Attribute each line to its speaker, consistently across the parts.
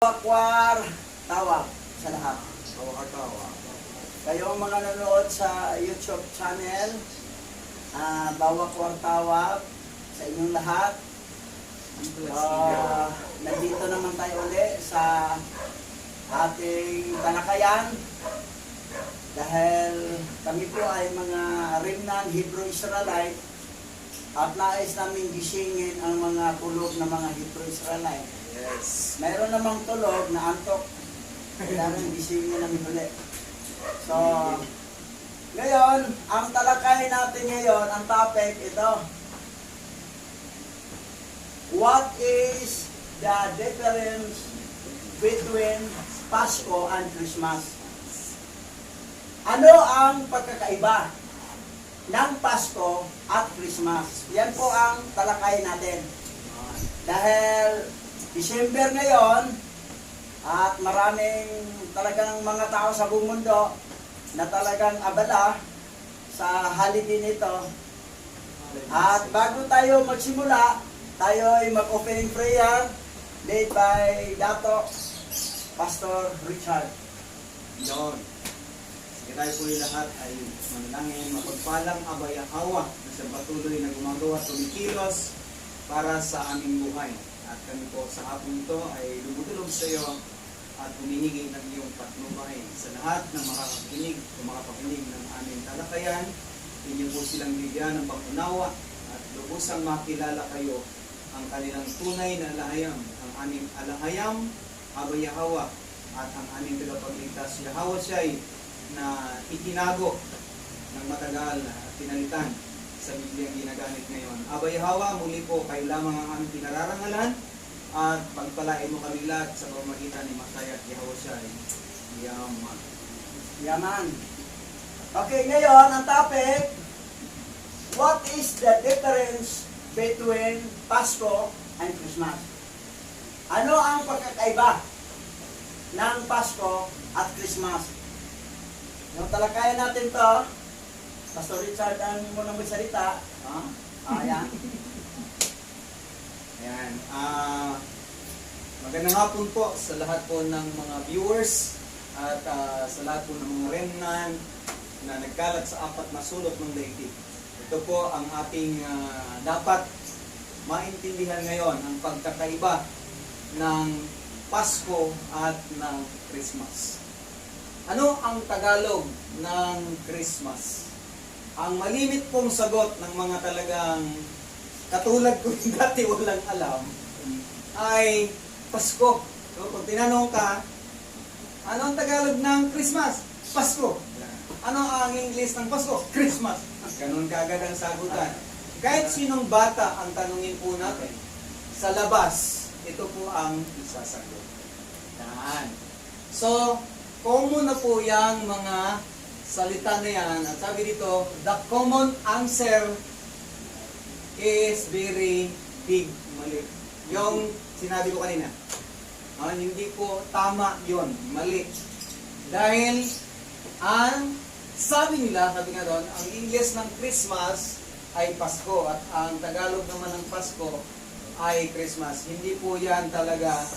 Speaker 1: Bawakwar tawag sa lahat.
Speaker 2: Bawakwar tawag.
Speaker 1: Kayong mga nanonood sa YouTube channel, Bawakwar tawag sa inyong lahat. Nandito naman tayo uli sa ating talakayan dahil kami po ay mga remnant Hebrew Israelite at nais namin gisingin ang mga tulog ng mga Hebrew Israelite.
Speaker 2: Yes.
Speaker 1: Mayroon namang tulog na antok. Kailangan gisingin namin ulit. So, ngayon, ang talakay natin ngayon, ang topic ito. What is the difference between Pasko and Christmas? Ano ang pagkakaiba ng Pasko at Christmas? Yan po ang talakay natin. Dahil December ngayon, at maraming talagang mga tao sa buong mundo na talagang abala sa holiday nito. At bago tayo magsimula, tayo ay mag-opening prayer led by Dato Pastor Richard.
Speaker 2: Yun. Sige tayo po lahat ay manalangin, mapagpalang abay ang awa na sa patuloy na gumagawa at tumikilos para sa aming buhay. At kami po sa hapon ito ay lumutulog sa iyo at humihingi ng iyong patnubay sa lahat ng makakakinig o makapakinig ng aming talakayan. Inyo po silang bigyan ng pangunawa at lubusang makilala kayo ang kanilang tunay na alahayam, ang aming alahayam, Abay Yahawa, at ang aming tagapagligtas Yahawa siya'y na itinago ng matagal at pinalitan sa Biblia ang ginagamit ngayon. Abay Yahawa, muli po kayo lamang ang aming pinararangalan at pagpalain mo kami lahat sa pamamagitan ni Masaya at Yahawa siya'y Yaman.
Speaker 1: Yaman. Okay, ngayon ang topic, what is the difference between Pasko and Christmas? Ano ang pagkakaiba ng Pasko at Christmas? Yung talakayan natin to, Pastor Richard, ang muna magsalita. Ayan.
Speaker 2: Ayan. Magandang hapon po sa lahat po ng mga viewers at sa lahat po ng mga remnant na nagkalat sa apat na sulok ng daigdig. Ito po ang ating dapat maintindihan ngayon, ang pagkakaiba ng Pasko at ng Christmas. Ano ang Tagalog ng Christmas? Ang malimit pong sagot ng mga talagang katulad ko yung dati walang alam ay Pasko. So, kung tinanong ka, ano ang Tagalog ng Christmas? Pasko. Ano ang English ng Pasko? Christmas. Ganun kaagad ang sagutan. Kahit sinong bata ang tanungin po natin, sa labas, ito po ang isasagot. Yan. So, common na po yung mga salita na yan. At sabi dito, the common answer is very big, mali. Yung sinabi ko kanina. Hindi po tama yon, mali. Dahil ang sabi nila, sabi nga doon, ang English ng Christmas ay Pasko at ang Tagalog naman ng Pasko ay Christmas. Hindi po yan talaga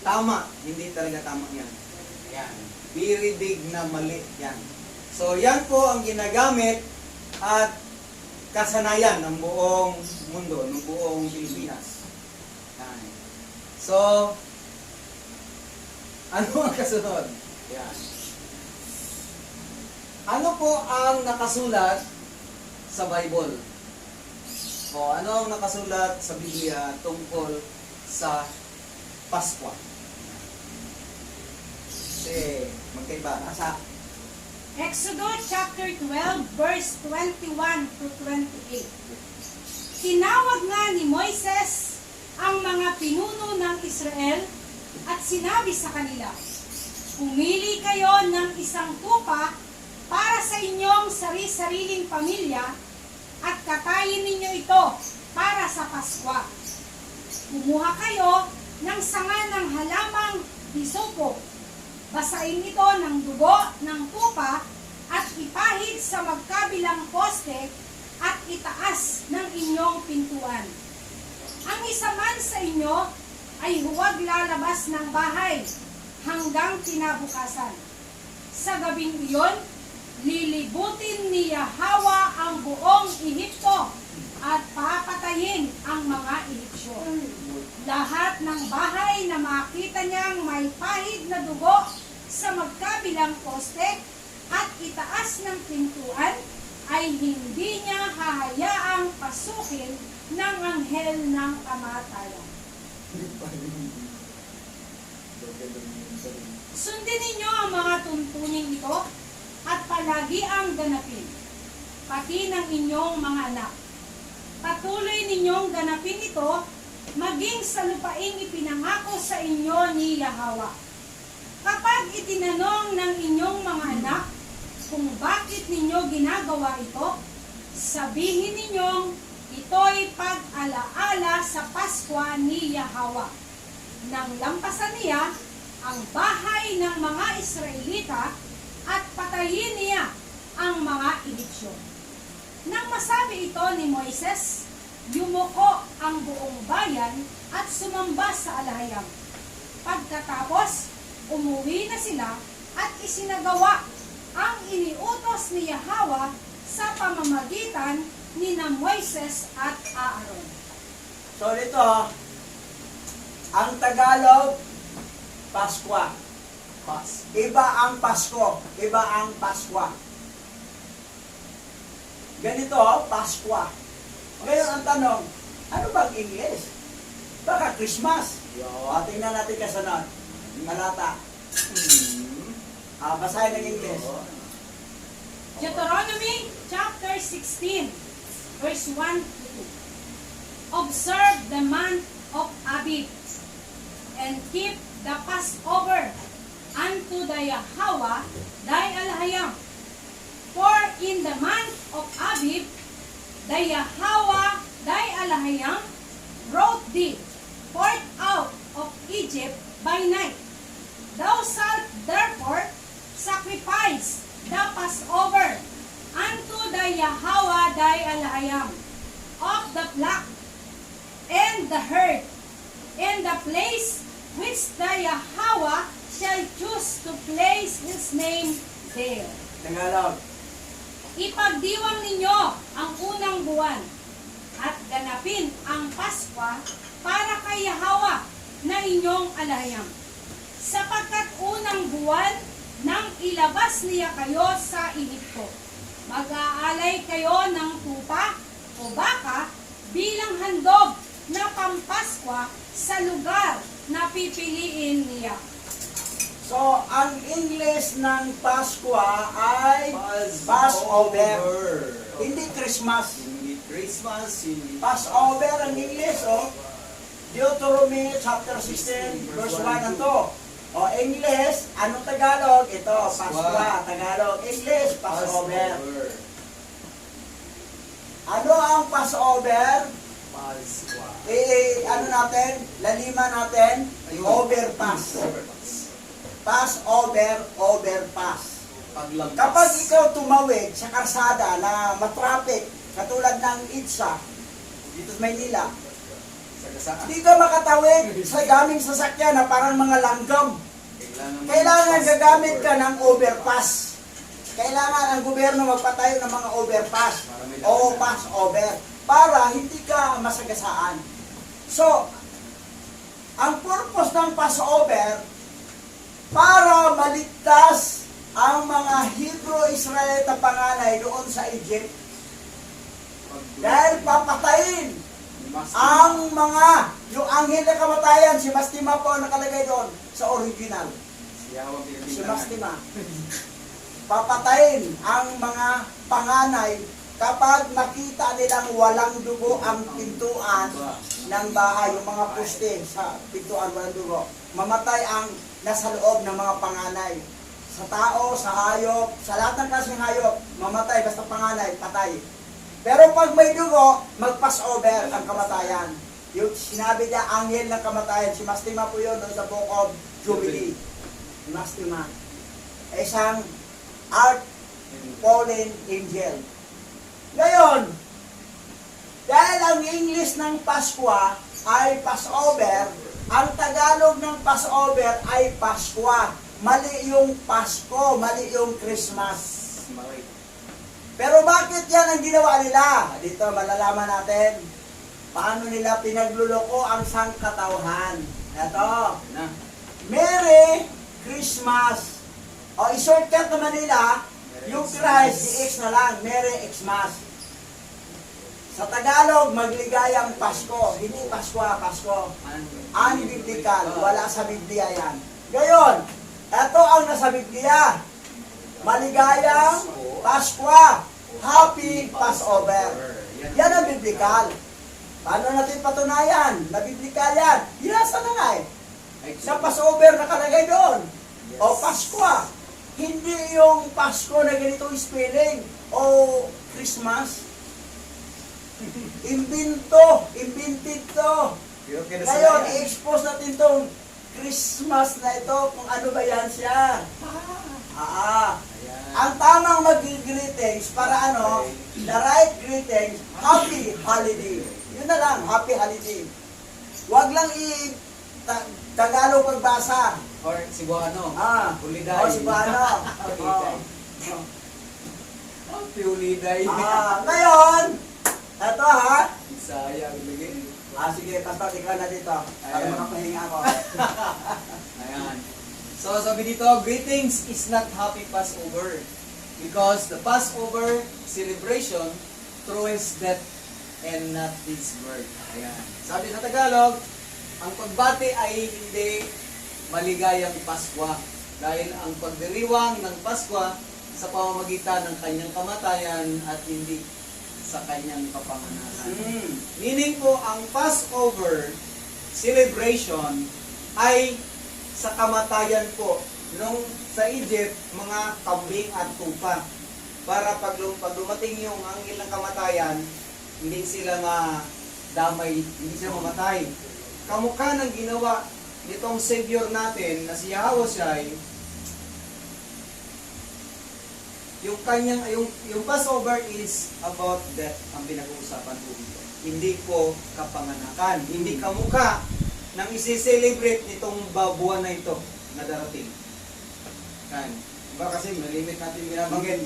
Speaker 2: tama. Hindi talaga tama yan. Yan. Very big na mali yan. So yan po ang ginagamit at kasanayan ng buong mundo, ng buong Pilipinas. Yan. So, ano ang kasunod? Yan. Ano po ang nakasulat sa Bible? O ano ang nakasulat sa Biblia tungkol sa Pasko? Kasi magkaiba. Nasa
Speaker 3: Exodus chapter 12 verse 21 to 28. Tinawag nga ni Moises ang mga pinuno ng Israel at sinabi sa kanila, pumili kayo ng isang tupa para sa inyong sari-sariling pamilya at katayin ninyo ito para sa Paskwa. Kumuha kayo ng sanga ng halamang hisopo. Basain ito ng dugo ng tupa at ipahid sa magkabilang poste at itaas ng inyong pintuan. Ang isa man sa inyo ay huwag lalabas ng bahay hanggang kinabukasan. Sa gabing iyon, lilibutin ni Yahweh ang buong Ehipto at papatayin ang mga Ehipsyo. Lahat ng bahay na makita niyang may pahid na dugo sa magkabilang poste at itaas ng pintuan ay hindi niya hahayaang pasukin ng anghel ng kamatayan. Sundin ninyo ang mga tuntuning ito at palagi ang ganapin, pati ng inyong mga anak. Patuloy ninyong ganapin ito, maging sa lupaing ipinangako sa inyo ni Yahweh. Kapag itinanong ng inyong mga anak kung bakit ninyo ginagawa ito, sabihin ninyong ito'y pag-alaala sa Pasko ni Yahweh. Nang lampasan niya ang bahay ng mga Israelita at patayin niya ang mga Ehipsyo. Nang masabi ito ni Moises, yumuko ang buong bayan at sumamba sa alahayam. Pagkatapos, umuwi na sila at isinagawa ang iniutos ni Yahweh sa pamamagitan ni na Moises at Aaron.
Speaker 1: So dito, ang Tagalog, Paskwa. Iba ang Pasko, iba ang Paskwa. Ganito, Paskwa. Ngayon ang tanong, ano bang English? Baka Christmas. O, tingnan natin kasunod. Malata. Basahin ng English.
Speaker 3: Deuteronomy chapter 16, verse 1 to 2. Observe the month of Abib and keep the Passover unto the Yahweh thy Alhayam. For in the month of Abib, the Yahweh thy Alhayam brought thee forth out of Egypt by night. Thou shalt therefore sacrifice the Passover unto the Yahweh thy Alhayam of the flock and the herd, in the place which the Yahweh shall choose to place His name there.
Speaker 1: Tagalog.
Speaker 3: Ipagdiwang ninyo ang unang buwan at ganapin ang Paskwa para kay Yahweh na inyong alahayam. Sapagkat unang buwan nang ilabas niya kayo sa Ehipto, mag-aalay kayo ng tupa o baka bilang handog na pampaskwa sa lugar na pipiliin niya.
Speaker 1: So, ang English ng Paskwa ay Passover. Hindi Christmas.
Speaker 2: Hindi Christmas, hindi
Speaker 1: Passover ang English, oh. Deuteronomy chapter 16, verse 1 and 2. O, English, anong Tagalog? Ito, Paskwa. Tagalog, English, Passover. Ano ang Passover?
Speaker 2: Paskwa.
Speaker 1: Ano natin? Laliman natin?
Speaker 2: Ayun.
Speaker 1: Overpass. Passover, overpass.
Speaker 2: Paglampas.
Speaker 1: Kapag ikaw tumawid sa karsada na matraffic, katulad ng ITSA, dito sa Maynila, hindi ka makatawid sa daming sasakyan na parang mga langgam. Kailangan gagamit ka ng overpass. Kailangan ang gobyerno magpatayo ng mga overpass o passover para hindi ka masagasaan. So, ang purpose ng passover para maligtas ang mga Hebrew-Israelita panganay doon sa Egypt. Dahil papatayin ang mga, yung anghel na kamatayan, si Mastima po ang nakalagay doon sa original. Si Mastima. Papatayin ang mga panganay kapag makita nilang walang dugo ang pintuan ng bahay, yung mga poste sa pintuan walang dugo. Mamatay ang nasa loob ng mga panganay. Sa tao, sa hayop, sa lahat ng klaseng hayop, mamatay, basta panganay, patay. Pero pag may dugo, mag-pass-over ang kamatayan. Yung sinabi niya, anghel ng kamatayan, si Mastima po yun sa Book of Jubilee. Si Mastima. Isang fallen angel. Ngayon, dahil ang English ng Paskwa ay Passover, Ang Tagalog ng Passover ay Paskwa. Mali yung Pasko, mali yung Christmas.
Speaker 2: Mali.
Speaker 1: Pero bakit yan ang ginawa nila? Dito malalaman natin paano nila pinagluloko ang sangkatauhan. Ito,
Speaker 2: Na.
Speaker 1: Merry Christmas. O i-shortcut naman nila, yung Christ, i-X na lang, Merry Xmas. Sa Tagalog, magligayang Pasko. Hindi Paskwa, Pasko. Unbiblical. Wala sa Biblia yan. Ngayon, ito ang nasa Biblia. Maligayang Paskwa. Happy Passover. Yan ang biblical. Paano natin patunayan? Na biblical yan. Binasa na nga eh. Sa Passover nakalagay doon. O Paskwa. Hindi yung Pasko na ganitong spelling. O Christmas. Invented to. Ngayon, i-expose natin tong Christmas na ito kung ano ba yan siya. Ang tamang mag-greetings para ano, the right greetings, happy holiday. Yun na lang, happy holiday. Huwag lang Tagalog pagbasa.
Speaker 2: Or Cebuano. Uliday.
Speaker 1: O Cebuano.
Speaker 2: Uliday.
Speaker 1: Ngayon, eto ha.
Speaker 2: Sayang lagi.
Speaker 1: Sige, pastor, ikaw na dito. Para
Speaker 2: Ayan.
Speaker 1: makapahinga ako.
Speaker 2: Ayan. So sabi dito, greetings is not happy Passover because the Passover celebration through His death and not His birth. Ayan. Sabi sa Tagalog, ang pagbati ay hindi maligayang Paskwa dahil ang pagdiriwang ng Paskwa sa pamamagitan ng kanyang kamatayan at hindi sa kanyang kapanganakan. Meaning po, ang Passover celebration ay sa kamatayan po. Nung sa Egypt, mga kambing at tupa. Para pag dumating yung anghel ng kamatayan, hindi sila madamay, hindi sila mamatay. Kamukha ng ginawa nitong Savior natin na si Yahushua, yung Passover is about death ang pinag-uusapan po dito. Hindi po kapanganakan. Hindi kamukha ng isi-celebrate nitong buwan na ito na darating. Kan. Diba kasi malimit natin binabanggit.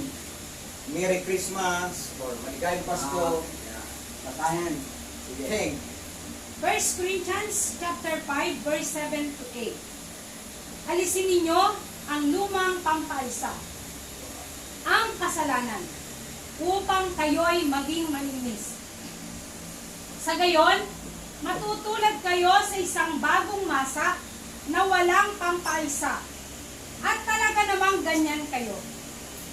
Speaker 2: Merry Christmas or Maligayang Pasko.
Speaker 1: Basahin. Sige.
Speaker 2: Heng.
Speaker 3: 1 Corinthians chapter 5 verse 7 to 8. Alisin ninyo ang lumang pampalsa, ang kasalanan, upang kayo'y maging malinis. Sa gayon, matutulad kayo sa isang bagong masa na walang pampalsa. At talaga namang ganyan kayo.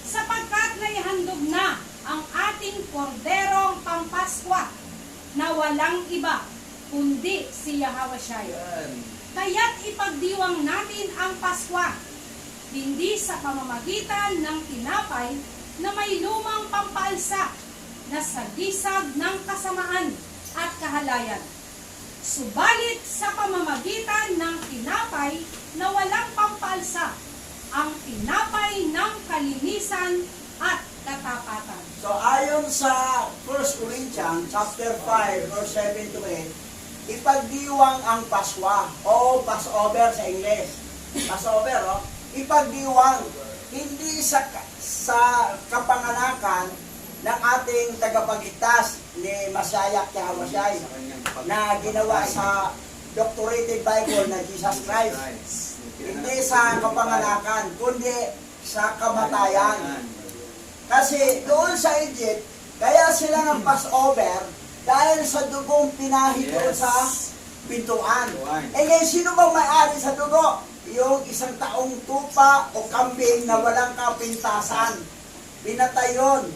Speaker 3: Sapagkat naihandog na ang ating korderong pampaskwa na walang iba kundi si Yahushua. Kaya't ipagdiwang natin ang Paskwa, hindi sa pamamagitan ng tinapay na may lumang pampalsa na sagisag ng kasamaan at kahalayan. Subalit sa pamamagitan ng tinapay na walang pampalsa, ang tinapay ng kalinisan at katapatan.
Speaker 1: So ayon sa 1 Corinthians chapter 5 verse 7 to 8, ipagdiwang ang Paskwa o Passover sa English. Passover, ipagdiwang hindi sa kapanganakan ng ating tagapagligtas ni Mashiach Yahushua na ginawa sa doctorated Bible na Jesus Christ. Hindi sa kapanganakan, kundi sa kamatayan. Kasi doon sa Egypt, kaya sila ng Passover dahil sa dugong pinahid doon sa pintuan. Eh ngayon, sino bang may-ari sa dugo? Yung isang taong tupa o kambing na walang kapintasan. Pinatay yun.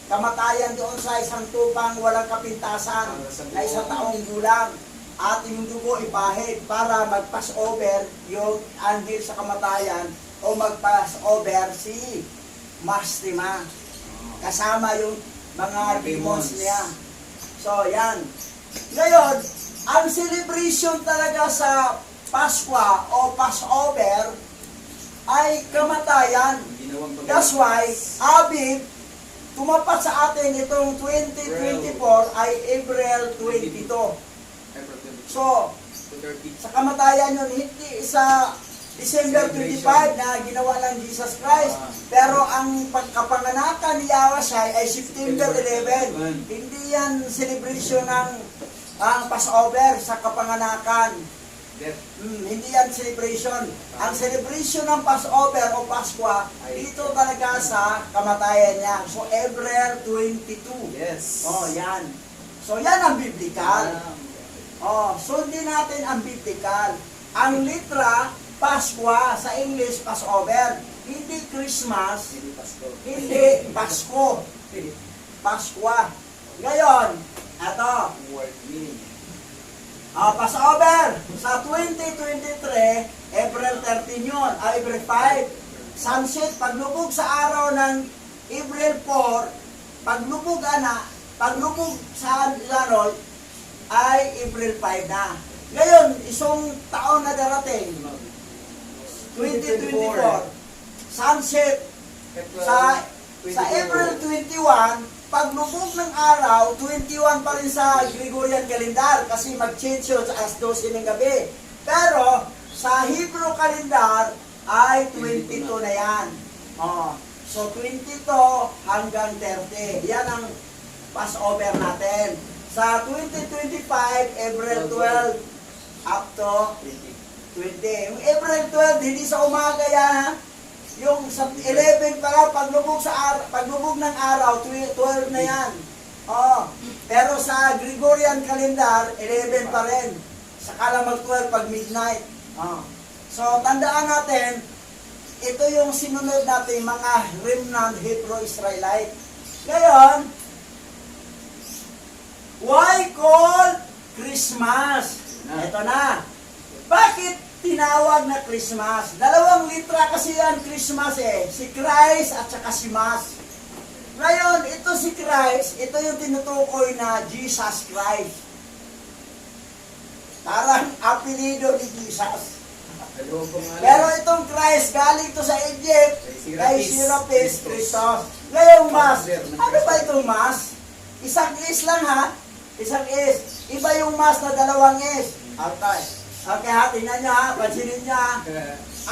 Speaker 1: Kamatayan doon sa isang tupang walang kapintasan na isang taong gulang. At yung dugo ibahid para mag-pass over yung anghel sa kamatayan o mag-pass over si Mastima. Kasama yung mga demons niya. So, yan. Ngayon, ang celebration talaga sa Paskwa o Passover ay kamatayan. That's why, Abib, tumapat sa atin itong 2024 ay April 22. So,
Speaker 2: 30.
Speaker 1: Sa kamatayan yun, hindi sa December 25 na ginawa ng Jesus Christ. Pero ang pagkapanganakan ni Yahweh ay September 11. Hindi yan celebration ng ang Passover sa kapanganakan.
Speaker 2: Death.
Speaker 1: Hindi yan celebration. Ang celebration ng Passover o Paskwa, dito talaga sa kamatayan niya. So, April 22.
Speaker 2: Yes.
Speaker 1: Oh, yan. So, yan ang biblical. Oh, sundin natin ang biblical. Ang litra, Paskwa, sa English, Passover. Hindi Christmas,
Speaker 2: Hindi Pasko.
Speaker 1: hindi Pasko. Paskwa. Ngayon, ito,
Speaker 2: Word meaning.
Speaker 1: Passover, sa 2023, April 13 yun, April 5. Sunset, paglubog sa araw ng April 4, paglubog sa Lanol, ay April 5 na. Ngayon, isang taon na darating, 2024, sunset, sa April 21, paglubog ng araw, 21 pa rin sa Gregorian calendar kasi mag-change yun sa alas 12 ng gabi. Pero sa Hebrew calendar ay 22 na yan. Oh, so 22 hanggang 30. Yan ang Passover natin. Sa 2025, April 12 up to 20. Yung April 12, hindi sa umaga yan, ha? Yung sa 11 pa lang, paglubog ng araw, 12 na yan. Oh, pero sa Gregorian calendar, 11 pa rin. Saka lang mag-12 pag midnight. Oh. So, tandaan natin, ito yung sinunod natin mga remnant Hebrew Israelite. Ngayon, why call Christmas? Ito na. Bakit tinawag na Christmas? Dalawang litra kasi yan Christmas eh. Si Christ at saka si Mas. Ngayon, ito si Christ, ito yung tinutukoy na Jesus Christ. Parang apelido ni Jesus. Pero itong Christ, galing to sa Egypt, kay Serapis Christos. Ngayong Mas, ano ba itong Mas? Isang is lang ha? Isang is. Iba yung Mas na dalawang is. Okay ha, tingnan nyo ha, pansinin nyo ha.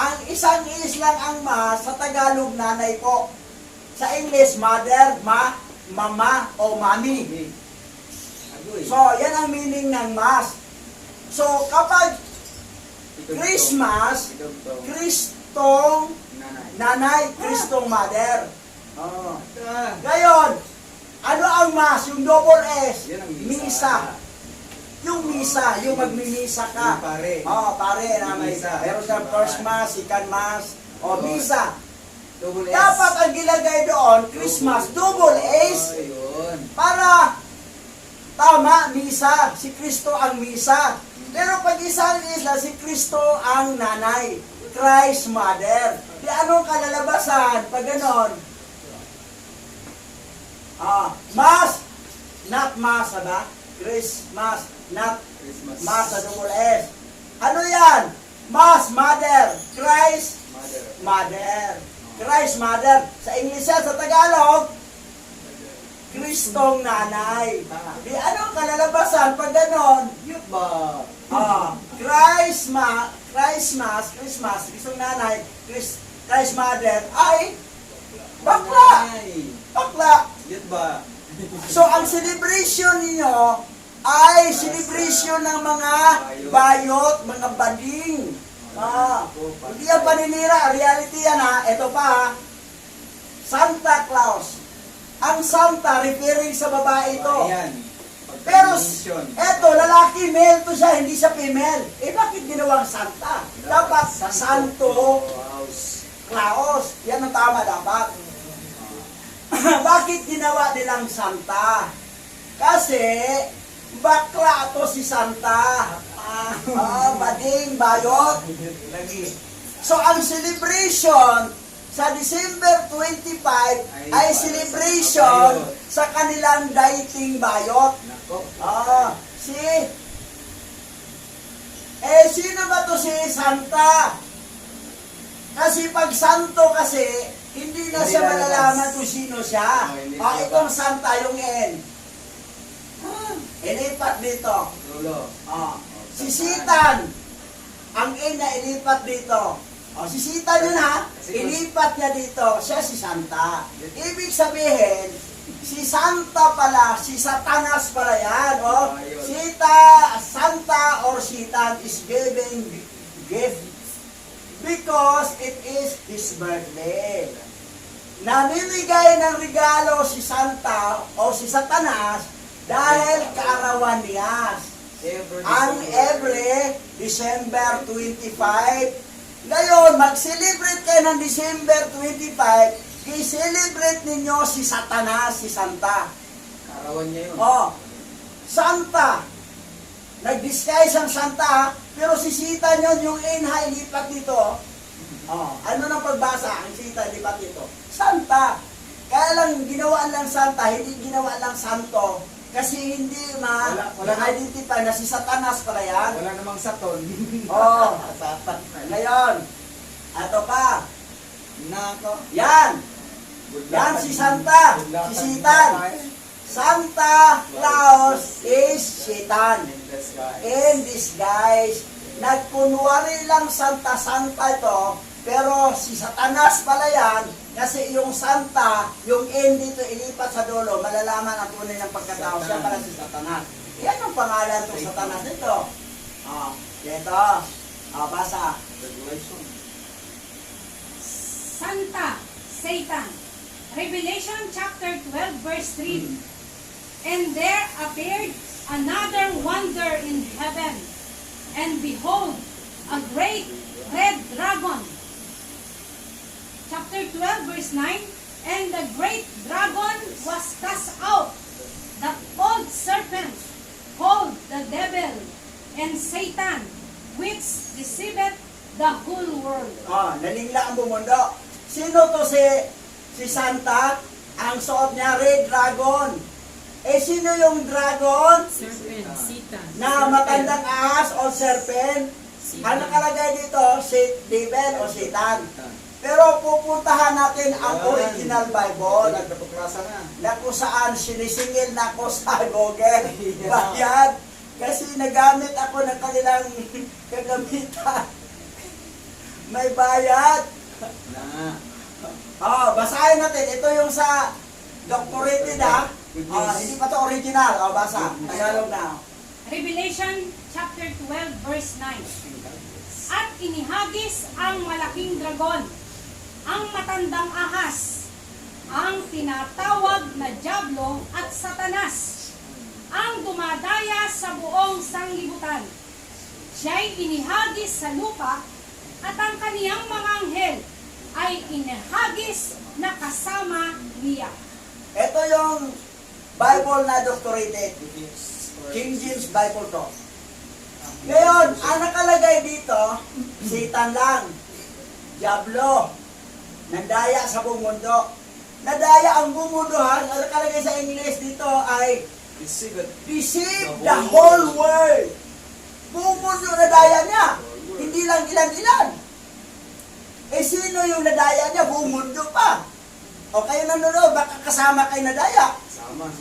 Speaker 1: Ang isang is lang ang Mas, sa Tagalog, nanay po. Sa English, mother, mama, o mommy. So, yan ang meaning ng Mas. So, kapag Christmas, Kristong nanay, Kristong mother. Oh. Ngayon, ano ang Mas? Yung double S, misa. Yung misa, yung magmimisa ka.
Speaker 2: Yung pare.
Speaker 1: Pare na may
Speaker 2: Misa.
Speaker 1: meron siyang first Mass, second Mass, o misa.
Speaker 2: Double S.
Speaker 1: Dapat ang gilagay doon, Christmas, double S.
Speaker 2: Ayun.
Speaker 1: Para tama, misa. Si Kristo ang misa. Pero pag isang isla, si Kristo ang nanay. Christ mother. Di anong kalalabasan pag ganon? Mass, not Mass, ba? Christmas, not
Speaker 2: Christmas.
Speaker 1: Mass sa double S. Ano yan? Mass, mother. Christ,
Speaker 2: Mother.
Speaker 1: mother. Christ mother. Sa English yan, sa Tagalog, Kristong nanay. Di anong kalalabasan pag ganon?
Speaker 2: Yun ba?
Speaker 1: Christmas, Kristong nanay, Christ mother, ay bakla. Bakla.
Speaker 2: Yun ba?
Speaker 1: So, ang celebration ninyo ay celebration ng mga bayot, mga bading. Hindi yan paninira. Reality yan ha. Ito pa ha. Santa Claus. Ang Santa, referring sa babae ito.
Speaker 2: Ayan.
Speaker 1: Pero,
Speaker 2: Pagka-mission.
Speaker 1: eto, lalaki, male to siya, hindi siya female. Eh, bakit ginawang Santa? Dapat Santo Claus. Yan ang tama dapat. Bakit ginawa nilang Santa? Kasi, bakla to si Santa. Bading, bayot.
Speaker 2: Lagi.
Speaker 1: So, ang celebration sa December 25 ay celebration sa kanilang dating bayot.
Speaker 2: Nako.
Speaker 1: Sino ba to si Santa? Kasi pag santo kasi, hindi na siya malalaman kung sino siya. Itong Santa, yung N. Ilipat dito.
Speaker 2: Lolo.
Speaker 1: Si Satan, ang ina ilipat dito. O, si Satan yun ha, ilipat niya dito, siya si Santa. Ibig sabihin, si Santa pala, si Satanas pala yan. O, Santa or Satan is giving gift because it is his birthday. Namimigay ng regalo si Santa o si Satanas dahil kaarawan niya. Ang every December 25. Ngayon, mag-celebrate kayo ng December 25, i-celebrate ninyo si Satanas, si Santa.
Speaker 2: Karawan niya yun.
Speaker 1: Oh, Santa. Nag-disguise ang Santa, pero si Satan yun, yung inha, ilipat dito. Oh, ano nang pagbasa? Ang Sita, ilipat dito. Santa. Kaya lang, ginawa lang Santa, hindi ginawa lang Santo. Kasi hindi ma-identify na si Satanas pala yan.
Speaker 2: Wala namang Saturn.
Speaker 1: Oh,
Speaker 2: Satan.
Speaker 1: ngayon, ato pa.
Speaker 2: Nako.
Speaker 1: Yan. Yan si Santa, si Satan. Santa Claus is Satan. In disguise. Nagkunwari lang Santa ito, pero si Satanas pala yan, kasi yung Santa, yung N dito ilipat sa dulo, malalaman ang tunay ng pagkatao. Siya pala si Satanas. Yan ang pangalan ng Satanas nito. Dito. Basa.
Speaker 3: Santa, Satan. Revelation chapter 12 verse 3. And there appeared another wonder in heaven, and behold, a great red dragon. Chapter 12 verse 9. And the great dragon was cast out, the old serpent, called the devil and Satan, which deceiveth the whole world.
Speaker 1: Nalingla ang bumundo. Sino to si Santa? Ang suot niya, red dragon. Sino yung dragon?
Speaker 4: Serpent, Satan.
Speaker 1: Na matandang ahas o serpent? Ang nakalagay dito, si devil o Satan. Pero pupuntahan natin ang original Bible
Speaker 2: Nagpapaklasa na.
Speaker 1: na kung saan sinisingil na ako sa Google. Bayad. Kasi nagamit ako ng kanilang kagamitan. May bayad. Basahin natin. Ito yung sa doctorated ha. Hindi pa to original. Basa. Tagalog na.
Speaker 3: Revelation chapter 12 verse 9. At inihagis ang malaking dragon, ang matandang ahas, ang tinatawag na Diablo at Satanas, ang dumadaya sa buong sanglibutan. Siya'y inihagis sa lupa, at ang kaniyang mga anghel ay inihagis na kasama niya.
Speaker 1: Ito yung Bible na doctorated. King James Bible to. Ngayon, ang nakalagay dito, Satan lang. Diablo. Nandaya sa buong mundo. Nadaya ang buong mundo ha. Ang nakalagay sa English dito ay deceive the whole world. Buong mundo nadaya niya. Hindi lang ilan-ilan. Sino yung nadaya niya? Buong mundo pa. O kayo nanonood, baka kasama kayo nadaya.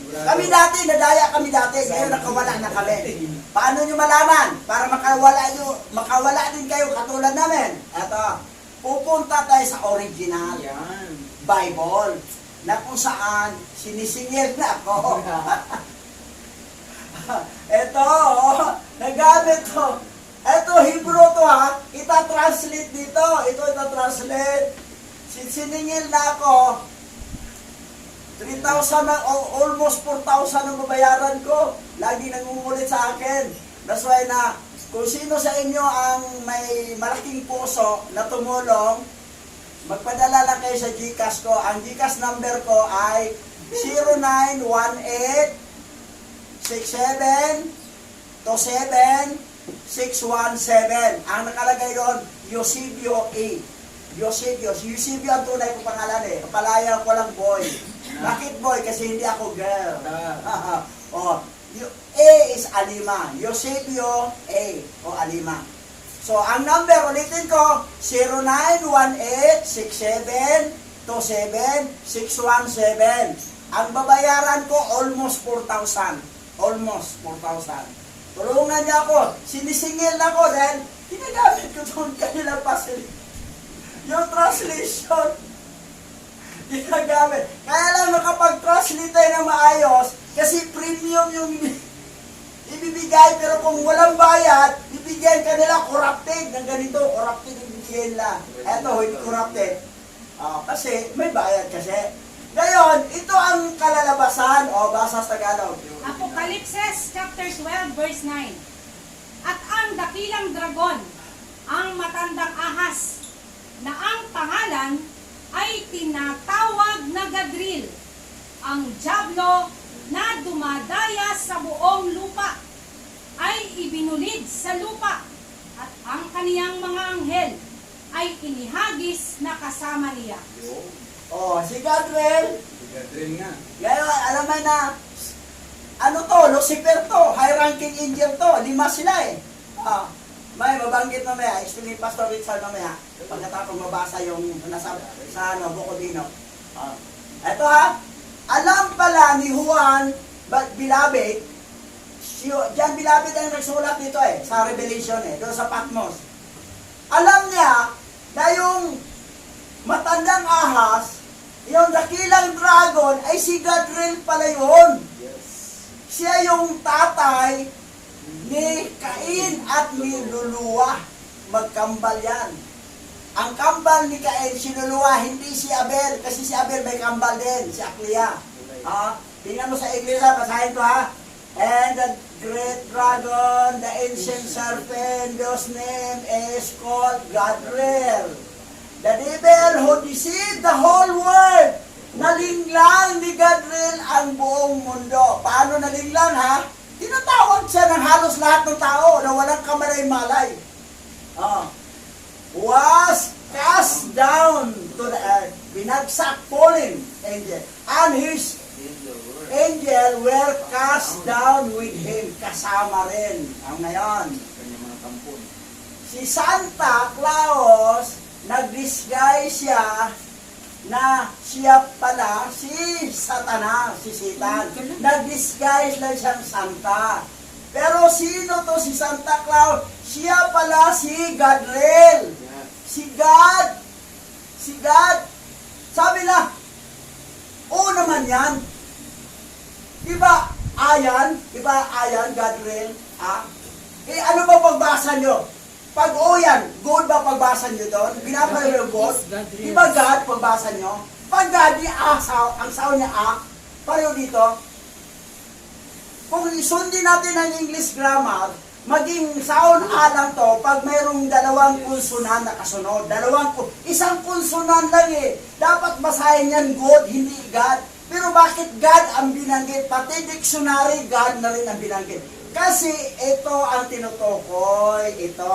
Speaker 1: Kami dati, nadaya kami dati. Ngayon nakawala na kami. Paano nyo malaman? Para makawala din kayo katulad namin. Eto, pupunta tayo sa original Bible na kung saan sinisingil na ako. Eto, nagamit to. Eto, Hebrew to ha. Ita-translate dito. Ito ita-translate. Siningil na ako. 3,000 na, almost 4,000 ang babayaran ko. Lagi nangungulit sa akin. That's why na, kung sino sa inyo ang may malaking puso na tumulong, magpadala lang kayo sa GCash ko. Ang GCash number ko ay 0918-67-27-617. Ang nakalagay doon, Eusebio A. Eusebio ang tunay kong pangalan eh. Kapalayan ko lang boy. Bakit boy? Kasi hindi ako girl. A is Alima. Eusebio A o Alima. So, ang number, ulitin ko, 0918-67-27-617. Ang babayaran ko, almost 4,000. Almost 4,000. Tulungan niya ako. Sinisingil ako dahil ginagamit ko doon kanilang facility. Yung translation, ginagamit. Kaya lang nakapag-translate tayo na maayos kasi premium yung ibibigay, pero kung walang bayad, bibigyan ka nila corrupted ng ganito, corrupted yung bibigyan nila. Eto, hindi corrupted. Kasi may bayad kasi. Ngayon, ito ang kalalabasan, basa sa Tagalog.
Speaker 3: Apokalipses chapter 12 verse 9. At ang dakilang dragon, ang matandang ahas, na ang pangalan ay tinatawag na Gadril, ang Diablo na dumadaya sa buong lupa, ay ibinulid sa lupa, at ang kaniyang mga anghel ay inihagis na kasama niya.
Speaker 1: Si Gadriel,
Speaker 2: Gadril nga.
Speaker 1: ngayon, alam mo na, ano to, Lucifer to, high-ranking angel to, 5 sila eh. May mabanggit mamaya, explain ni Pastor Richard mamaya, pagkatapos mabasa yung nasa sa Bukodino. Ito alam pala ni Juan Bilabid, John Bilabid ang nagsulat dito sa Revelation doon sa Patmos. Alam niya na yung matandang ahas, yung dakilang dragon, ay si Gadriel pala yun.
Speaker 2: Yes.
Speaker 1: Siya yung tatay ni Cain at ni Luluwa. Magkambal yan. Ang kambal ni Cain, si Luluwa, hindi si Abel. Kasi si Abel may kambal din, si Aklia. Tingnan mo sa iglesia, basahin ko And the great dragon, the ancient serpent, whose name is called Gadriel. The devil who deceived the whole world. Nalinglang ni Gadriel ang buong mundo. Paano nalinglang Tinatawag siya ng halos lahat ng tao na walang kamalay-malay. Was cast down to the earth. Binagsak, falling angel. And his angel were cast down with him. Kasama rin. Ang ngayon.
Speaker 2: Kanyang mga tampon.
Speaker 1: Si Santa Claus, nag-disguise siya na siya pala si Satanas, si Satan. Nag-disguise lang siyang Santa. Pero sino to si Santa Claus? Siya pala si Gadriel. Si God. Sabi na, naman yan. Diba ayan, Gadriel? Ano ba pagbasa nyo? Pag yan, good ba pagbasa nyo doon? Binabasa nyo good? Di ba God pagbasa nyo? Pag God, ang sound niya pareho dito. Kung isundin natin ang English grammar, maging sound lang to pag mayroong dalawang konsonan na kasunod. Isang konsonan lang Dapat basahin yan good, hindi God. Pero bakit God ang binanggit? Pati dictionary, God na rin ang binanggit. Kasi ito ang tinutukoy, ito.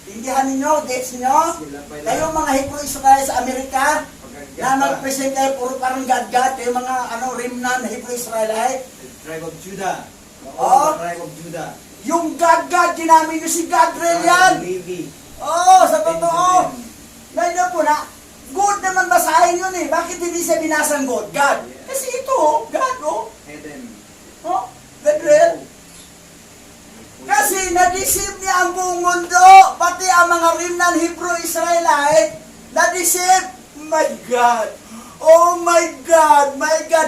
Speaker 1: Tindihan ninyo, gets nyo? Kayo mga Hebrew Israel sa Amerika, na nag-present kayo, puro parang God. Kayo mga remnant na Hebrew Israelite.
Speaker 2: Tribe of Judah. Tribe of Judah.
Speaker 1: Yung God, ginamit nyo si Gadriel yan.
Speaker 2: Levi.
Speaker 1: Sa totoo. Ngayon po na, good naman basahin yun Bakit hindi siya binasang God? God. Kasi ito, God,
Speaker 2: Eden.
Speaker 1: Gadriel. Kasi na-deceive niya ang buong mundo, pati ang mga remnant Hebrew Israelite, na-deceive. My God! Oh my God!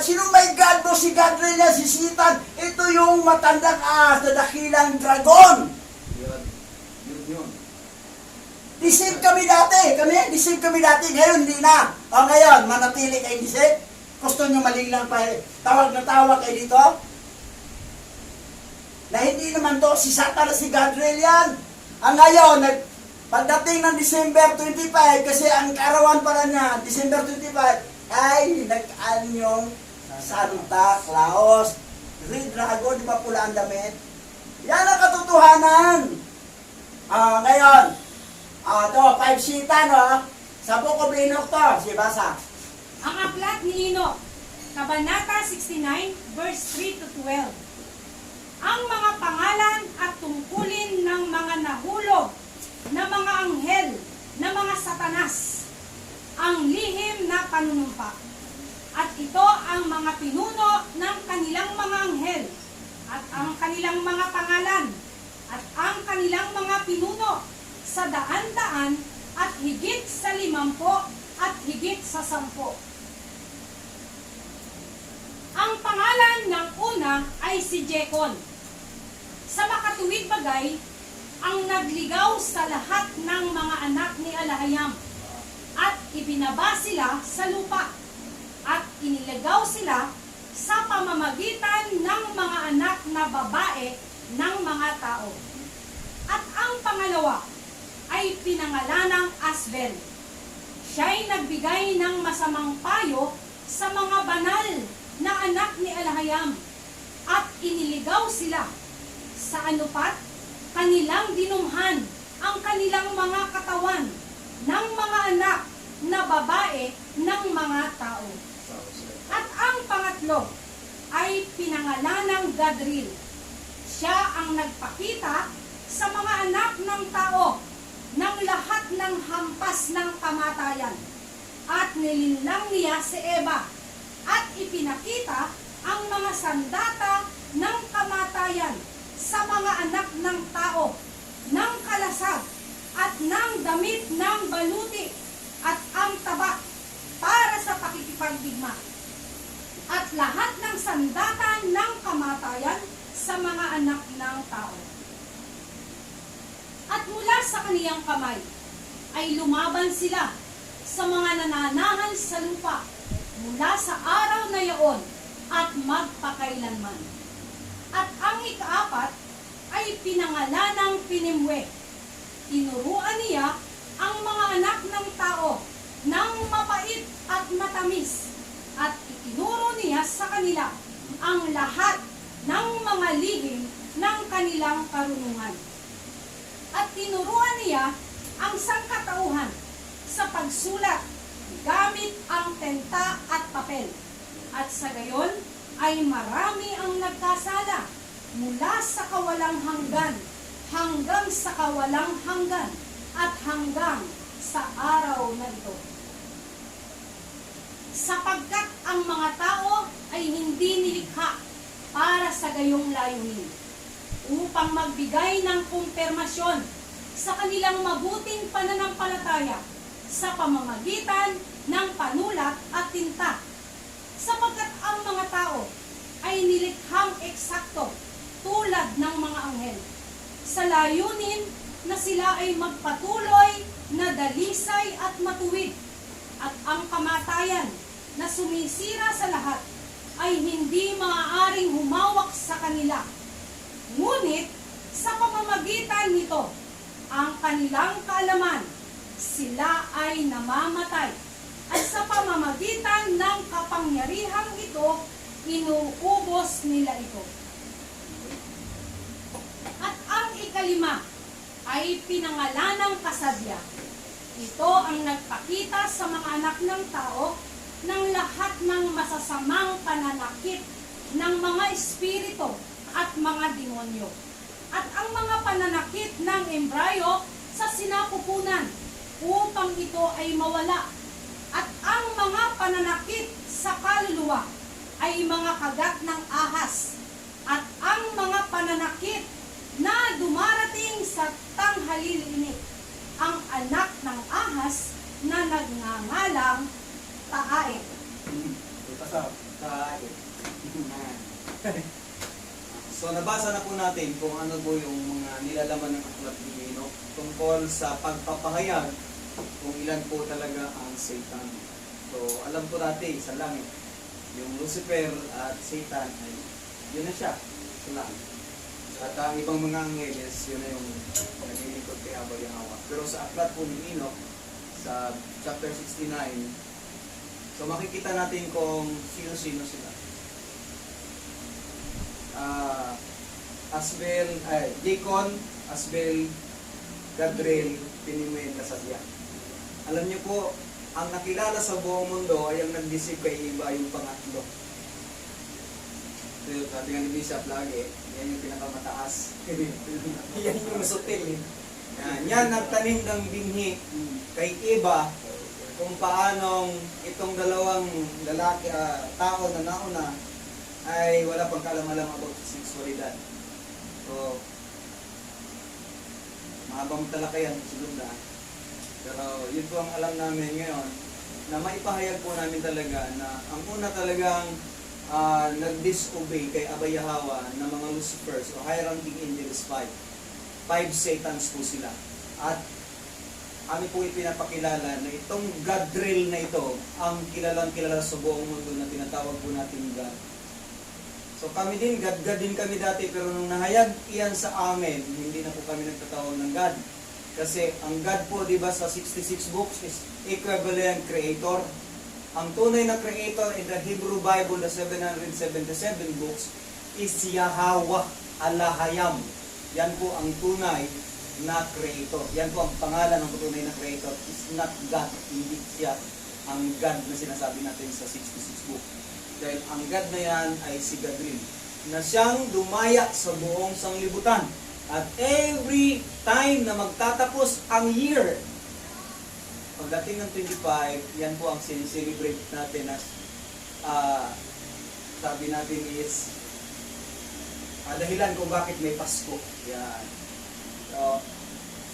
Speaker 1: Sino my God mo? Si Gadriel niya, si Satan. Ito yung matandang ahas na dakilang dragon.
Speaker 2: Yun.
Speaker 1: Deceive kami dati. Ngayon hindi na. Ngayon, manatili kayo deceive. Gusto nyo malinglang pa tawag na tawag kayo dito? Na hindi naman to si Satan na si Gadriel yan. Ngayon, pagdating ng December 25, kasi ang karawan pala niya, December 25, ay nag-anyong Santa Claus. Red Dragon, di ba pula ang damit? Yan ang katotohanan. Ngayon, ito, 5 sita, sa Book of Enoch to, si Basa.
Speaker 3: Ang aklat ni Enoch, Kabanata 69, verse 3 to 12. Ang mga pangalan at tungkulin ng mga nahulog na mga anghel, na mga satanas, ang lihim na panunumpa. At ito ang mga pinuno ng kanilang mga anghel, at ang kanilang mga pangalan at ang kanilang mga pinuno sa daan-daan at higit sa 50 at higit sa 10. Ang pangalan ng una ay si Jekon. Sa makatuwid bagay, ang nagligaw sa lahat ng mga anak ni Alahayam at ibinaba sila sa lupa at iniligaw sila sa pamamagitan ng mga anak na babae ng mga tao. At ang pangalawa ay pinangalanang Asbel. Siya'y nagbigay ng masamang payo sa mga banal na anak ni Alahayam at iniligaw sila sa anupat kanilang dinumhan ang kanilang mga katawan ng mga anak na babae ng mga tao. At ang pangatlo ay pinangalanang Gadril. Siya ang nagpakita sa mga anak ng tao ng lahat ng hampas ng kamatayan at nilinlang niya si Eva at ipinakita ang mga sandata ng kamatayan sa mga anak ng tao, ng kalasag at ng damit ng baluti at ang tabak para sa pakikipagdigma at lahat ng sandata ng kamatayan sa mga anak ng tao. At mula sa kaniyang kamay ay lumaban sila sa mga nananahan sa lupa mula sa araw na yaon at magpakailanman. At ang ikaapat ay pinangalanang Pinimwe. Tinuruan niya ang mga anak ng tao ng mapait at matamis at itinuro niya sa kanila ang lahat ng mga lihim ng kanilang karunungan. At tinuruan niya ang sangkatauhan sa pagsulat gamit ang tenta at papel. At sa gayon ay marami ang nagkasala mula sa kawalang hanggan hanggang sa kawalang hanggan at hanggang sa araw na ito. Sapagkat ang mga tao ay hindi nilikha para sa gayong layunin, upang magbigay ng kumpirmasyon sa kanilang mabuting pananampalataya sa pamamagitan ng panulat at tinta, sapagkat ang mga tao ay nilikhang eksakto tulad ng mga anghel, sa layunin na sila ay magpatuloy na dalisay at matuwid, at ang kamatayan na sumisira sa lahat ay hindi maaaring humawak sa kanila. Ngunit sa pamamagitan nito, ang kanilang kaalaman, sila ay namamatay, at sa pamamagitan ng kapangyarihang ito, inuubos nila ito. At ang ikalima ay pinangalanang Kasabya. Ito ang nagpakita sa mga anak ng tao ng lahat ng masasamang pananakit ng mga espiritu at mga demonyo, at ang mga pananakit ng embryo sa sinapupunan upang ito ay mawala, at ang mga pananakit sa kaluluwa ay mga kagat ng ahas, at ang mga pananakit na dumarating sa tanghalil init, ang anak ng ahas na nagngangalang Taae.
Speaker 2: So nabasa na po natin kung ano po yung mga nilalaman ng aklat ni Enoch tungkol sa pagpapahayag kung ilan po talaga ang Satan. So alam po natin sa langit, yung Lucifer at Satan ay yun na siya sa langit. At ang ibang mga angeles, yun na yung naglilingkod kay Abba Yahweh. Pero sa aklat po ni Enoch, sa chapter 69, so makikita natin kung sino-sino sila. Jekon, Asbel, Gadril, Pinimwe, Kasabya. Alam niyo po, ang nakilala sa buong mundo ay ang nag-deceive kay Eva, yung pangatlo. So, sabi nga ni Bishop lagi, yan yung pinakamataas. Yan yung sutil. Yan nagtanim ng binhi kay Eva kung paanong itong dalawang lalaki, tao na nauna ay wala pang kalam-alam about sa sexualidad. So, mahabang talakayan, sunod na. Pero yun po ang alam namin ngayon, na maipahayag po namin talaga na ang una talagang nag-disobey kay Abba Yahweh na mga Lucifers o high-ranking angels 5. 5 Satans po sila. At kami po ipinapakilala na itong God drill na ito ang kilalang kilala sa buong mundo na tinatawag po natin God. So kami din, God din kami dati, pero nung nahayag iyan sa amin, hindi na po kami nagtatawag ng God. Kasi ang God po, di ba, sa 66 books is equivalent creator. Ang tunay na creator in the Hebrew Bible, the 777 books, is Yahweh Alahayam. Yan po ang tunay na creator. Yan po ang pangalan ng tunay na creator. Is not God. Hindi siya ang God na sinasabi natin sa 66 book. Dahil ang God na yan ay si Gadrin, na siyang dumaya sa buong sanglibutan. At every time na magtatapos ang year, pagdating ng 25, yan po ang sinicelebrate natin as sabi natin is dahilan kung bakit may Pasko. Yan. So,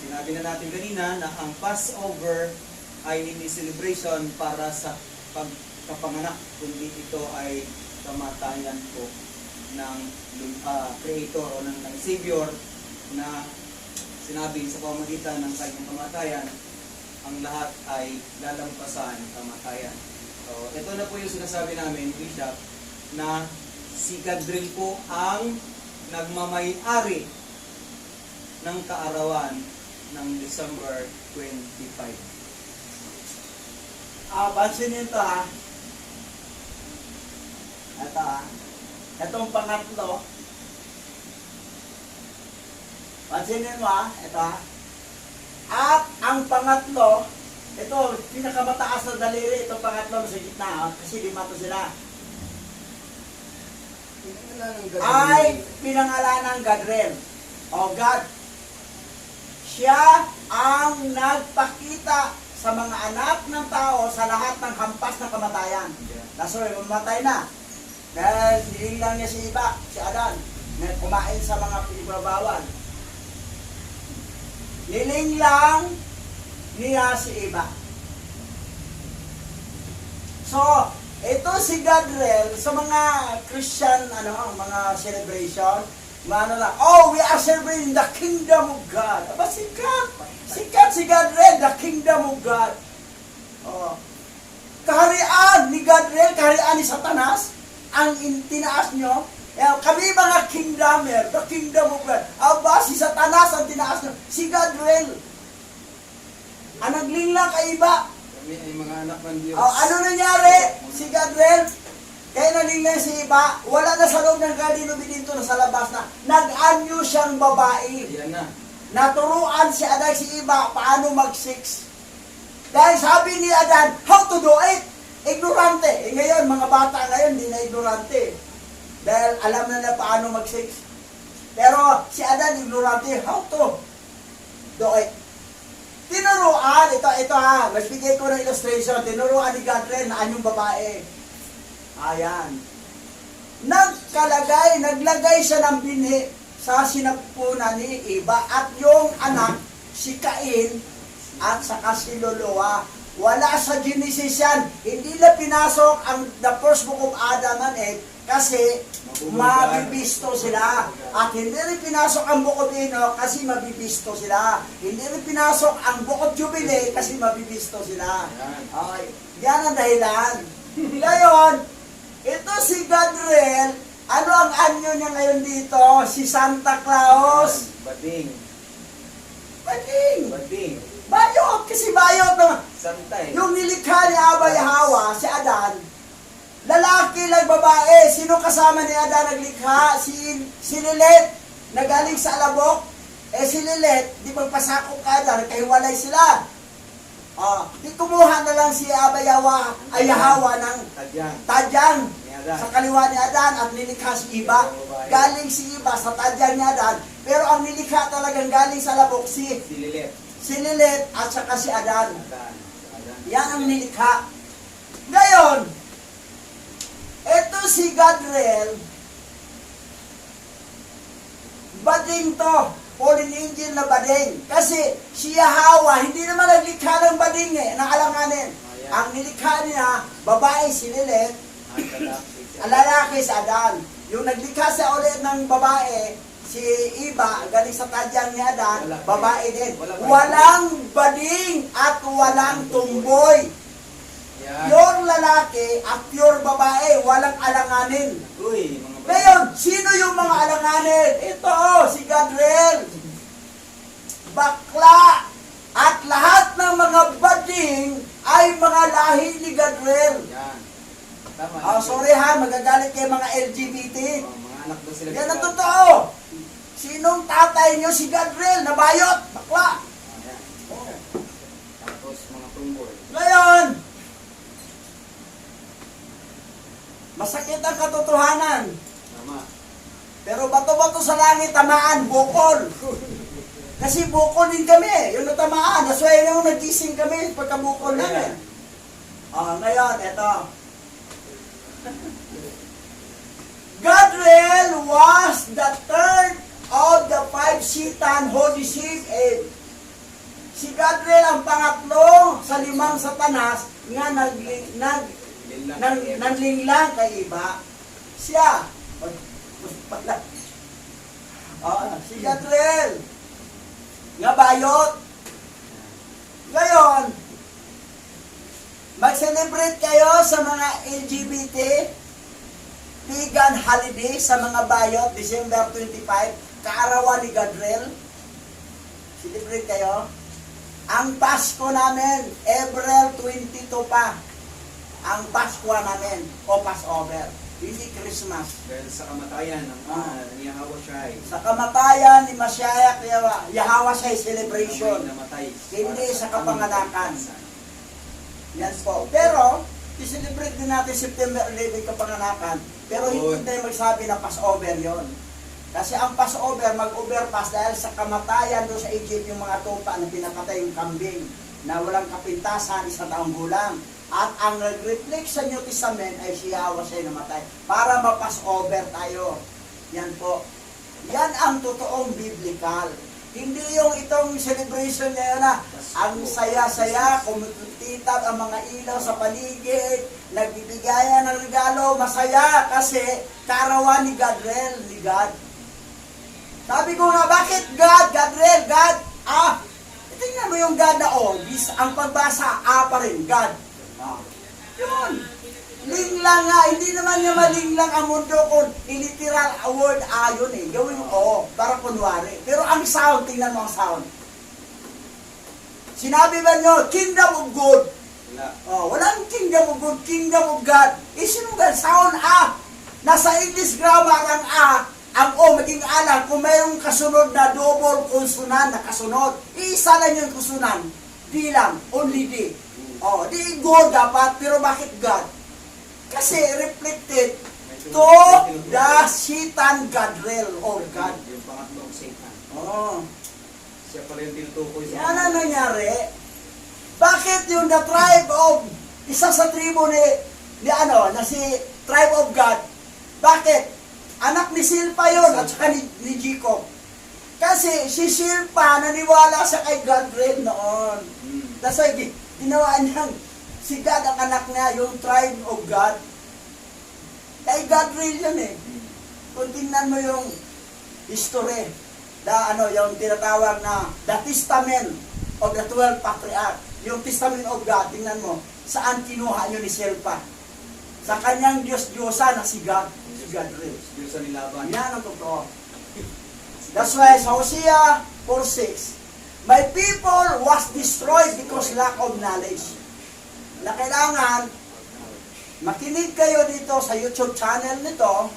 Speaker 2: sinabi na natin kanina na ang Passover ay hindi celebration para sa pagkapanganak, kundi ito ay kamatayan po ng Creator o ng Savior, na sinabi sa pamamagitan ng kanyang kamatayan, ang lahat ay lalampasan ng kamatayan. So, ito na po yung sinasabi namin, Bishop, na si Gadriel po ang nagmamay-ari ng kaarawan ng December 25.
Speaker 1: Pansinin ito ha. Ito ha. Itong pangatlo. Pansinin mo ha. Ito ha. At ang pangatlo, ito, pinakamataas na daliri, itong pangatlo sa gitna ha. Kasi 5 to sila. Ay pinangalan ng Gadriel. O God. Siya ang nagpakita sa mga anak ng tao sa lahat ng hampas na kamatayan. Nasoy, mamatay na. Dahil niling lang niya si iba, si Adan, na kumain sa mga pinagbabawal. Niling lang niya si iba. So, ito si Gadriel sa mga Christian, mga celebration, we are celebrating the kingdom of God. Aba, sikat si Gadriel, the kingdom of God. Oh. Kaharian ni Gadriel, kaharian ni Satanas, ang tinaas nyo. Kami mga kingdomer, the kingdom of God. Aba, si Satanas ang tinaas nyo. Si Gadriel, ang naglinglang kay iba.
Speaker 2: Kami ay mga anak ng Diyos.
Speaker 1: Ano nangyari? Si Gadriel, kaya nalinglang si iba, wala na sa loob ng garden of Eden, na sa labas na. Nag-anyo siyang babae.
Speaker 2: Yan na.
Speaker 1: Naturuan si Adan si iba paano mag-sex. Dahil sabi ni Adan, how to do it? Ignorante. Ngayon, mga bata ngayon, hindi na ignorante. Dahil alam na paano mag-sex. Pero si Adan, ignorante, how to do it. Tinuruan, ito ha, magbigay ko ng illustration, tinuruan ni Gadriel na anyong babae. Ayan. Naglagay siya ng binhi sa sinapunan ni Eva at yung anak, si Cain at saka si Loloa. Wala sa Genesis yan. Hindi na pinasok ang the first book of Adam and Eve kasi mabibisto sila. At hindi rin pinasok ang book of Enoch kasi mabibisto sila. Hindi rin pinasok ang book of Jubilee kasi mabibisto sila. Okay. Yan ang dahilan. Ngayon, ito si Gadriel, ano ang anyo niya ngayon dito? Si Santa Claus.
Speaker 2: Bading.
Speaker 1: Bayot, kasi bayot naman.
Speaker 2: Santay.
Speaker 1: Yung nilikha ni Abba Yahweh, si Adan, lalaki lang babae, sino kasama ni Adan naglikha? Si Lilith, na galing sa alabok. Si Lilith, di magpasakop ka Adan, nagkahiwalay sila. Di kumuha na lang si Abba Yahweh ng tadyang sa kaliwa ni Adan at nilikha si Iba. Galing si Iba sa tadyang ni Adan, pero ang nilikha talagang galing sa alabok si Lilith at saka si Adan. Yan ang nilikha. Ngayon, ito si Gadriel, Bading to. Fallen angel na bading. Kasi si Yahweh, hindi naman naglikha ng bading ng alanganin. Ang nilikha niya, babae si Lilith, ang lalaki si Adan. Yung naglikha sa ulit ng babae, si Eva, galing sa tadyang ni Adan, babae din. Walang bading at walang tumboy. Pure lalaki at pure babae, walang alanganin.
Speaker 2: Uy, mga
Speaker 1: Ngayon, sino yung mga alanganin? Ito, si Gadriel. Bakla. At lahat ng mga bading ay mga lahi ni Gadriel.
Speaker 2: Yan. Tama.
Speaker 1: Oh, sorry ha, magagalit kayo mga LGBT.
Speaker 2: Oh, mga anak daw sila.
Speaker 1: Yan ang totoo. Sinong tatay nyo? Si Gadriel, nabayot, bakla.
Speaker 2: Yan. Tapos mga tumboy.
Speaker 1: Ngayon, masakit ang katotohanan.
Speaker 2: Tama.
Speaker 1: Pero bato-bato sa langit, tamaan, bukol. Kasi bukol din kami. Yung natamaan, nasway na yung nagising kami pagkabukol namin. Ngayon, eto. Gadriel was the third of the five Satan who deceived Eve. Si Gadriel ang pangatlo sa limang satanas nga nanlinglang kay Eva. Siya. Si Gadriel. Nga bayot. Ngayon, mag-celebrate kayo sa mga LGBT pagan holiday sa mga bayot, December 25, kaarawan ni Gadriel. Celebrate kayo. Ang Pasko namin, April 22 pa. Ang Pasko namin, o Passover. Hindi Christmas.
Speaker 2: Dahil sa kamatayan ng ni Yahawashi.
Speaker 1: Sa kamatayan ni Mashiach, Yahweh siya celebration.
Speaker 2: Namatay.
Speaker 1: Hindi sa kapanganakan. Yan po. Pero, i-celebrate din natin September 11 kapanganakan. Pero hindi tayo magsabi na Passover yon. Kasi ang Passover, mag-overpass dahil sa kamatayan doon sa Egypt, yung mga tupa na pinapatay yung kambing na walang kapintasan, isang taong gulang. At ang nag-reflect sa New Testament ay si Yahweh siya namatay para ma-Passover tayo. Yan po. Yan ang totoong biblical. Hindi yung itong celebration ngayon na ang saya-saya, kumititab ang mga ilaw sa paligid, nagbibigayan ng regalo, masaya kasi kaarawan ni Gadriel, ni God. Sabi ko nga, bakit God, Gadriel, God? Tingnan mo yung God na ang pagbasa, pa rin, God. Yun. Linglang nga, hindi naman niya malinglang ang mundo kung literal word yun eh. Gawin mo, para kunwari. Pero ang sound, tingnan mo ang sound. Sinabi ba nyo, kingdom of God?
Speaker 2: Wala.
Speaker 1: Walang kingdom of God, kingdom of God. Sinunod, sound Nasa English grammar ang maging alam, kung mayroong kasunod na double consonant na kasunod, isa lang yung consonant. D lang, only D. Di God dapat, pero bakit God? Kasi reflected to the Satan Gadriel or God.
Speaker 2: Yung pangatlong Satan. Siya pala yung tinutukoy sa
Speaker 1: Yan ang nangyari. Bakit yung the tribe of, isa sa tribo na si tribe of God, bakit? Anak ni Silpa yon at saka ni Jacob. Kasi si Silpa naniwala sa kay Gadriel noon. Kasi ginawa niyang si God ang anak niya, yung tribe of God. Kay Gadriel yun eh. Kung tingnan mo yung history, yung tinatawag na the Testament of the 12 Patriarchs, yung Testament of God, tingnan mo, saan kinuha nyo ni Silpa? Sa kanyang Diyos-Diyosa na si God, si Gadriel.
Speaker 2: Diyosa ni Laban.
Speaker 1: Yan ang totoo. That's why sa Hosea 4:6, my people was destroyed because lack of knowledge. Na kailangan makinig kayo dito sa YouTube channel nito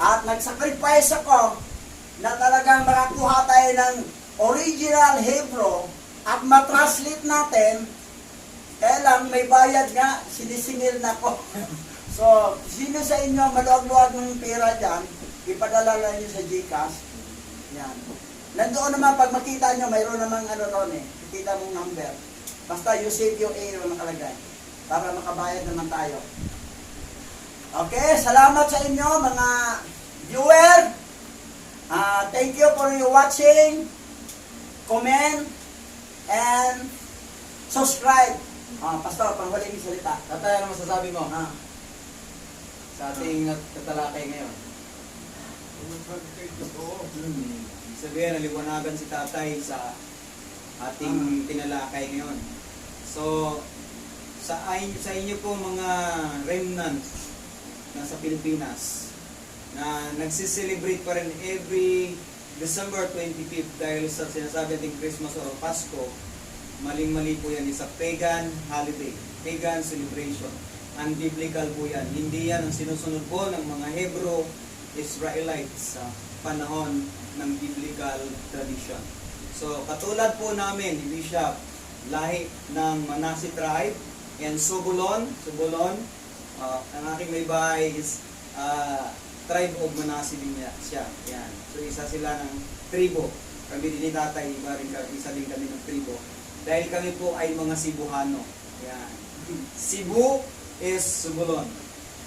Speaker 1: at nag-sacrifice ako na talagang makakuha tayo ng original Hebrew at matranslate natin. Kaya lang, may bayad nga, sinisingil na ko. So, sino sa inyo maluwag-luwag ng pera dyan, ipadala lang nyo sa GCash. Yan. Nandoon naman, pag makita nyo, mayroon namang ron eh. Kita mong number. Basta you save your A nakalagay. Para makabayad naman tayo. Okay, salamat sa inyo mga viewer. Thank you for your watching, comment, and subscribe. Pastor, panghuling salita.
Speaker 2: Tatay, ano masasabi mo
Speaker 1: Ah,
Speaker 2: sa ating tatalakay ngayon? Ibig sabihin, naliwanagan si tatay sa ating tinalakay ngayon. So, sa inyo po mga remnant na sa Pilipinas na nagsiselebrate pa rin every December 25th dahil sa sinasabi nating Christmas or Pasko, maling-mali po yan. It's a pagan holiday, pagan celebration. Unbiblical po yan. Hindi yan ang sinusunod po ng mga Hebrew Israelites sa panahon ng biblical tradition. So, katulad po namin, ni Bishop, lahi ng Manasseh tribe and Zebulon, ang aking may bahay is tribe of Manasseh din siya. Yan. So, isa sila ng tribo. Kami din ni tatay, isa din kami ng tribo. Dahil kami po ay mga Cebuano. Yan. Cebu is Zebulon.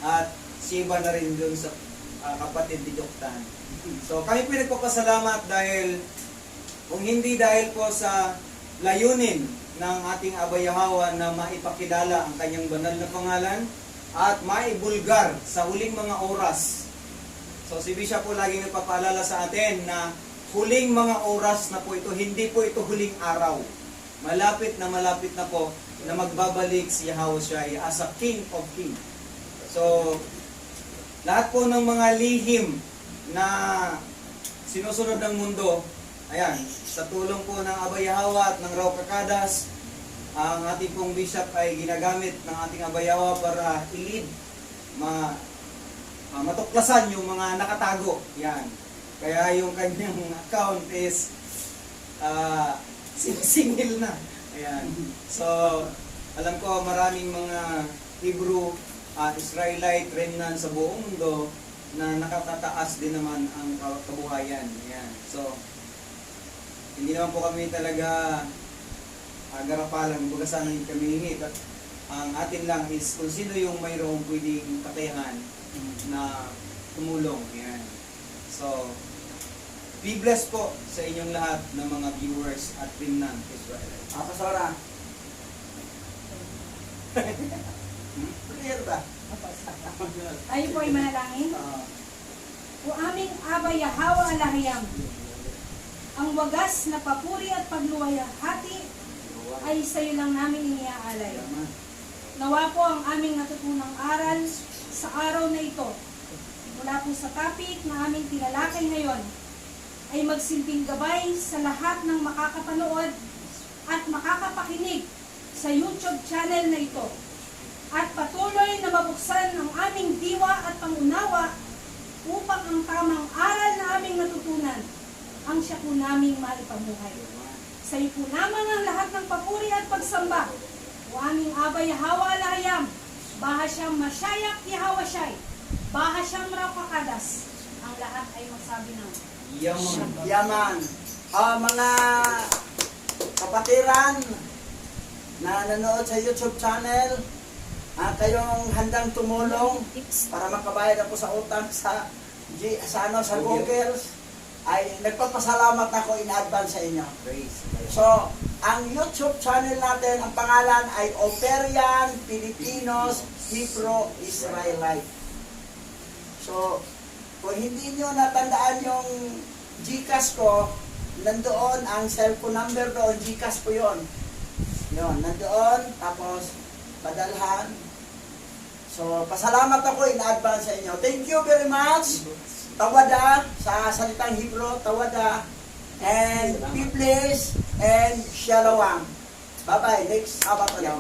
Speaker 2: At Siba na rin doon sa kapatid ni Joktan. So kami po nagpapasalamat dahil kung hindi dahil po sa layunin ng ating Abay Yahweh na maipakilala ang kanyang banal na pangalan at maibulgar sa huling mga oras. So si Bishop po laging nagpapaalala sa atin na huling mga oras na po ito, hindi po ito huling araw. Malapit na po na magbabalik si Yahushua as a King of Kings. So lahat po ng mga lihim na sinusunod ng mundo, ayan, sa tulong po ng Abay Yahweh at ng Raw Kakadas, ang ating pong bishop ay ginagamit ng ating Abay Yahweh para i-lead, matuklasan yung mga nakatago. Yan. Kaya yung kanyang account is singil na. Ayan. So, alam ko maraming mga Hebrew Israelite remnant sa buong mundo na nakakataas din naman ang kabuhayan. Ayan. So, hindi naman po kami talaga garapalan, baga sana hindi kami hingit. At ang atin lang is kung sino yung mayroong pwedeng kakayahan na tumulong. Ayan. So, be blessed po sa inyong lahat ng mga viewers at remnant Israelite.
Speaker 1: Pastora. Clear ba?
Speaker 3: Tayo po ay manalangin. O aming Aba Yahweh Alahayam, ang wagas na papuri at pagluwalhati ay sa iyo lang namin iniaalay. Nawa po ang aming natutunang aral sa araw na ito, mula po sa topic na aming tinalakay ngayon, ay magsilbing gabay sa lahat ng makakapanood at makakapakinig sa YouTube channel na ito, at patuloy na mabuksan ang aming diwa at pangunawa upang ang tamang aral na aming natutunan ang siya po naming maipamuhay. Sa iyo po naman ang lahat ng papuri at pagsamba. O aming Aba Yahweh Alahayam, Bahasyam Mashayak Yahawasyay, Bahasyam Raw Kakadas, ang lahat ay magsabi ng
Speaker 2: Yaman.
Speaker 1: Yaman. Mga kapatiran na nanood sa YouTube channel, kayong handang tumulong para makabayad ako sa utang sa Google, ay nagpapasalamat ako in advance sa inyo.
Speaker 2: Praise.
Speaker 1: So, ang YouTube channel natin, ang pangalan ay Operian Filipinos Hebrew Israelite. So, kung hindi nyo natandaan yung GCash ko, nandoon ang cellphone number doon, GCash ko yon. Yun, nandoon, tapos padalhan. So, pasalamat ako in advance sa inyo. Thank you very much. Tawada, sa salitang Hebrew, tawada, and be blessed, and shalom. Bye-bye. Next Sabbath ulit.